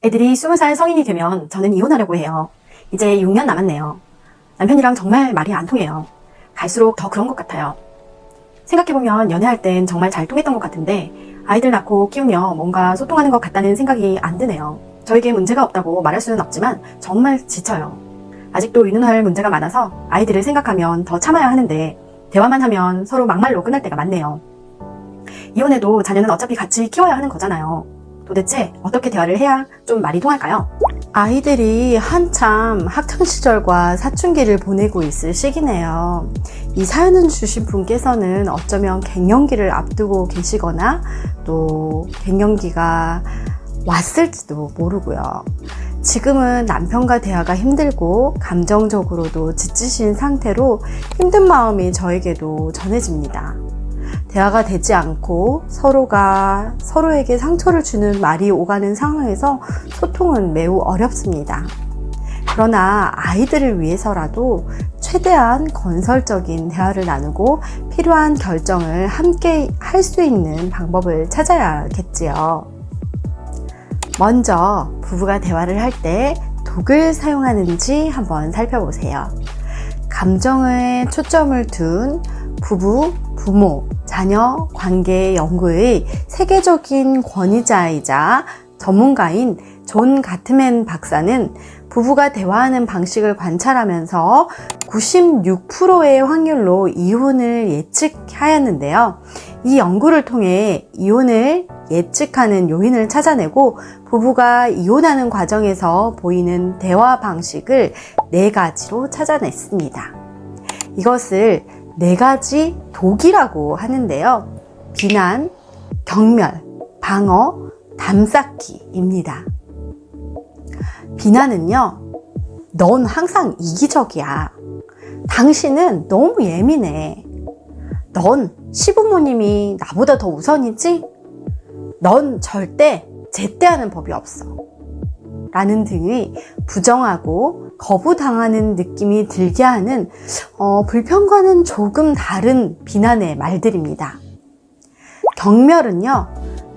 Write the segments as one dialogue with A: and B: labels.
A: 애들이 20살 성인이 되면 저는 이혼하려고 해요. 이제 6년 남았네요. 남편이랑 정말 말이 안 통해요. 갈수록 더 그런 것 같아요. 생각해보면 연애할 땐 정말 잘 통했던 것 같은데 아이들 낳고 키우며 뭔가 소통하는 것 같다는 생각이 안 드네요. 저에게 문제가 없다고 말할 수는 없지만 정말 지쳐요. 아직도 유능할 문제가 많아서 아이들을 생각하면 더 참아야 하는데 대화만 하면 서로 막말로 끝날 때가 많네요. 이혼해도 자녀는 어차피 같이 키워야 하는 거잖아요. 도대체 어떻게 대화를 해야 좀 말이 통할까요?
B: 아이들이 한참 학창시절과 사춘기를 보내고 있을 시기네요. 이 사연을 주신 분께서는 어쩌면 갱년기를 앞두고 계시거나 또 갱년기가 왔을지도 모르고요. 지금은 남편과 대화가 힘들고 감정적으로도 지치신 상태로 힘든 마음이 저에게도 전해집니다. 대화가 되지 않고 서로가 서로에게 상처를 주는 말이 오가는 상황에서 소통은 매우 어렵습니다. 그러나 아이들을 위해서라도 최대한 건설적인 대화를 나누고 필요한 결정을 함께 할 수 있는 방법을 찾아야겠지요. 먼저 부부가 대화를 할 때 독을 사용하는지 한번 살펴보세요. 감정에 초점을 둔 부부, 부모, 자녀 관계 연구의 세계적인 권위자이자 전문가인 존 가트맨 박사는 부부가 대화하는 방식을 관찰하면서 96%의 확률로 이혼을 예측하였는데요. 이 연구를 통해 이혼을 예측하는 요인을 찾아내고 부부가 이혼하는 과정에서 보이는 대화 방식을 4가지로 찾아냈습니다. 이것을 4가지 독이라고 하는데요. 비난, 경멸, 방어, 담쌓기입니다. 비난은요, 넌 항상 이기적이야. 당신은 너무 예민해. 넌 시부모님이 나보다 더 우선이지? 넌 절대 제때하는 법이 없어. 라는 등의 부정하고 거부당하는 느낌이 들게 하는 불평과는 조금 다른 비난의 말들입니다. 경멸은요,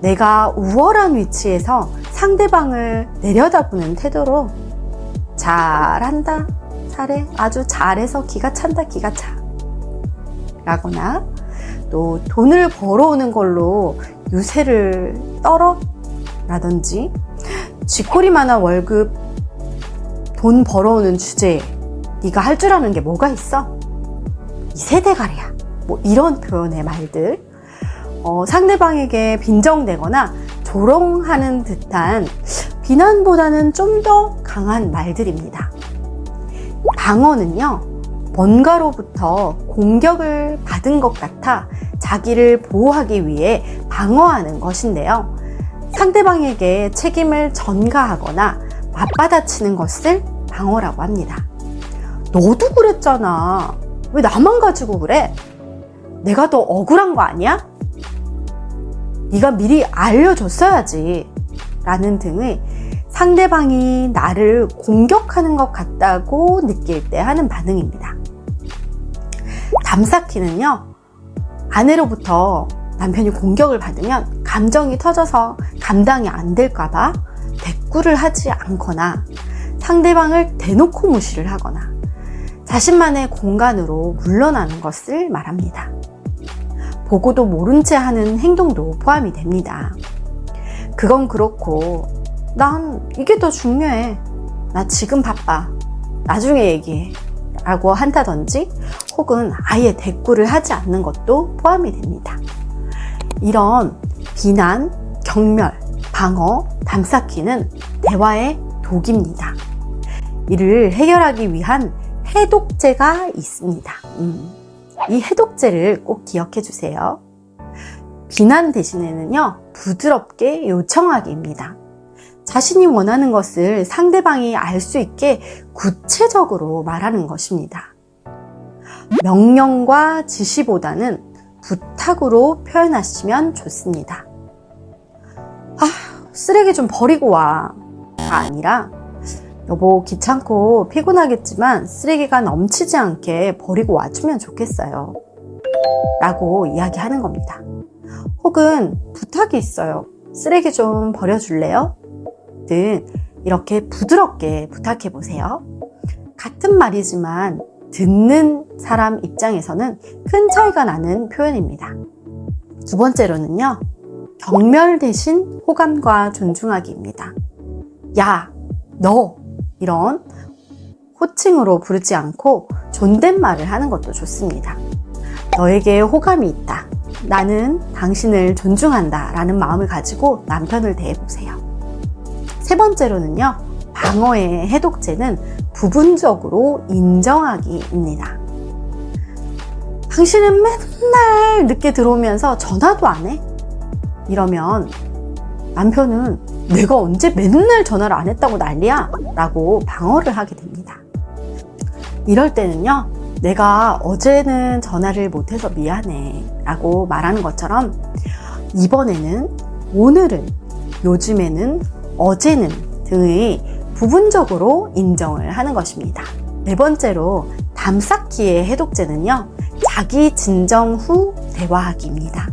B: 내가 우월한 위치에서 상대방을 내려다보는 태도로 잘한다, 잘해, 아주 잘해서 기가 찬다, 기가 차 라거나 또 돈을 벌어오는 걸로 유세를 떨어? 라든지 쥐꼬리만한 월급 돈 벌어오는 주제에 네가 할 줄 아는 게 뭐가 있어? 이 세대가리야. 뭐 이런 표현의 말들, 상대방에게 빈정대거나 조롱하는 듯한 비난보다는 좀 더 강한 말들입니다. 방어는요, 뭔가로부터 공격을 받은 것 같아 자기를 보호하기 위해 방어하는 것인데요. 상대방에게 책임을 전가하거나 맞받아치는 것을 방어라고 합니다. 너도 그랬잖아. 왜 나만 가지고 그래? 내가 더 억울한 거 아니야? 네가 미리 알려줬어야지. 라는 등의 상대방이 나를 공격하는 것 같다고 느낄 때 하는 반응입니다. 담쌓기는요, 아내로부터 남편이 공격을 받으면 감정이 터져서 감당이 안 될까봐 대꾸를 하지 않거나 상대방을 대놓고 무시를 하거나 자신만의 공간으로 물러나는 것을 말합니다. 보고도 모른 채 하는 행동도 포함이 됩니다. 그건 그렇고 난 이게 더 중요해. 나 지금 바빠. 나중에 얘기해. 라고 한다든지 혹은 아예 대꾸를 하지 않는 것도 포함이 됩니다. 이런 비난, 경멸, 방어, 담쌓기는 대화의 독입니다. 이를 해결하기 위한 해독제가 있습니다. 이 해독제를 꼭 기억해 주세요. 비난 대신에는요, 부드럽게 요청하기입니다. 자신이 원하는 것을 상대방이 알 수 있게 구체적으로 말하는 것입니다. 명령과 지시보다는 부탁으로 표현하시면 좋습니다. 쓰레기 좀 버리고 와. 가 아니라, 여보 귀찮고 피곤하겠지만 쓰레기가 넘치지 않게 버리고 와주면 좋겠어요. 라고 이야기하는 겁니다. 혹은 부탁이 있어요. 쓰레기 좀 버려줄래요? 등 이렇게 부드럽게 부탁해 보세요. 같은 말이지만 듣는 사람 입장에서는 큰 차이가 나는 표현입니다. 두 번째로는요, 경멸 대신 호감과 존중하기입니다. 야, 너, 이런 호칭으로 부르지 않고 존댓말을 하는 것도 좋습니다. 너에게 호감이 있다. 나는 당신을 존중한다. 라는 마음을 가지고 남편을 대해보세요. 세 번째로는요, 방어의 해독제는 부분적으로 인정하기입니다. 당신은 맨날 늦게 들어오면서 전화도 안 해? 이러면 남편은 내가 언제 맨날 전화를 안 했다고 난리야? 라고 방어를 하게 됩니다. 이럴 때는요, 내가 어제는 전화를 못해서 미안해 라고 말하는 것처럼 이번에는, 오늘은, 요즘에는, 어제는 등의 부분적으로 인정을 하는 것입니다. 네 번째로 담 쌓기의 해독제는요, 자기 진정 후 대화하기입니다.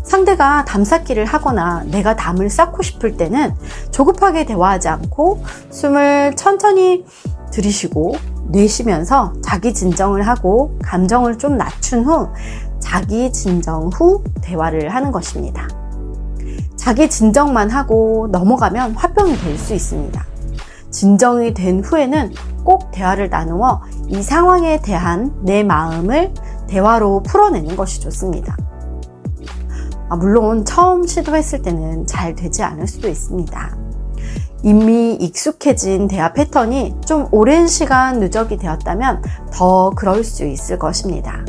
B: 상대가 담 쌓기를 하거나 내가 담을 쌓고 싶을 때는 조급하게 대화하지 않고 숨을 천천히 들이쉬고 내쉬면서 자기 진정을 하고 감정을 좀 낮춘 후 자기 진정 후 대화를 하는 것입니다. 자기 진정만 하고 넘어가면 화병이 될 수 있습니다. 진정이 된 후에는 꼭 대화를 나누어 이 상황에 대한 내 마음을 대화로 풀어내는 것이 좋습니다. 물론 처음 시도했을 때는 잘 되지 않을 수도 있습니다. 이미 익숙해진 대화 패턴이 좀 오랜 시간 누적이 되었다면 더 그럴 수 있을 것입니다.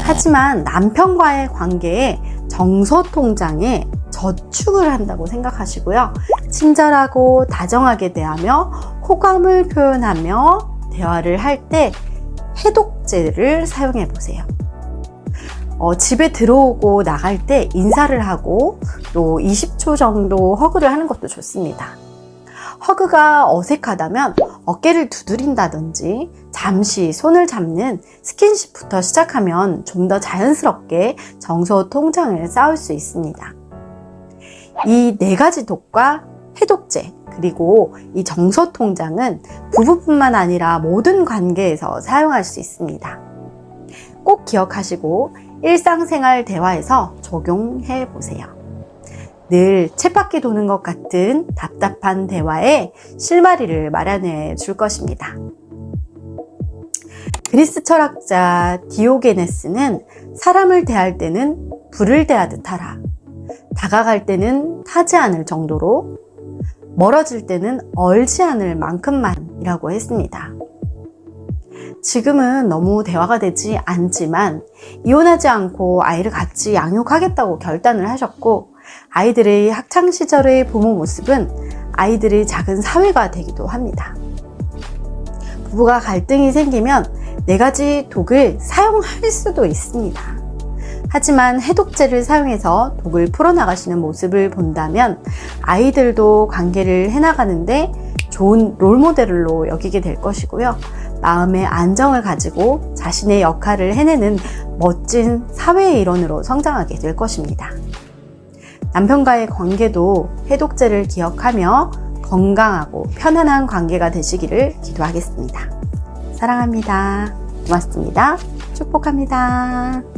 B: 하지만 남편과의 관계에 정서통장에 저축을 한다고 생각하시고요. 친절하고 다정하게 대하며 호감을 표현하며 대화를 할 때 해독제를 사용해 보세요. 집에 들어오고 나갈 때 인사를 하고 또 20초 정도 허그를 하는 것도 좋습니다. 허그가 어색하다면 어깨를 두드린다든지 잠시 손을 잡는 스킨십부터 시작하면 좀 더 자연스럽게 정서 통장을 쌓을 수 있습니다. 이 네 가지 독과 해독제 그리고 이 정서 통장은 부부뿐만 아니라 모든 관계에서 사용할 수 있습니다. 꼭 기억하시고 일상생활 대화에서 적용해 보세요. 늘 쳇바퀴 도는 것 같은 답답한 대화에 실마리를 마련해 줄 것입니다. 그리스 철학자 디오게네스는 사람을 대할 때는 불을 대하듯 하라. 다가갈 때는 타지 않을 정도로, 멀어질 때는 얼지 않을 만큼만이라고 했습니다. 지금은 너무 대화가 되지 않지만 이혼하지 않고 아이를 같이 양육하겠다고 결단을 하셨고, 아이들의 학창시절의 부모 모습은 아이들의 작은 사회가 되기도 합니다. 부부가 갈등이 생기면 네 가지 독을 사용할 수도 있습니다. 하지만 해독제를 사용해서 독을 풀어나가시는 모습을 본다면 아이들도 관계를 해나가는데 좋은 롤모델로 여기게 될 것이고요. 마음의 안정을 가지고 자신의 역할을 해내는 멋진 사회의 일원으로 성장하게 될 것입니다. 남편과의 관계도 해독제를 기억하며 건강하고 편안한 관계가 되시기를 기도하겠습니다. 사랑합니다. 고맙습니다. 축복합니다.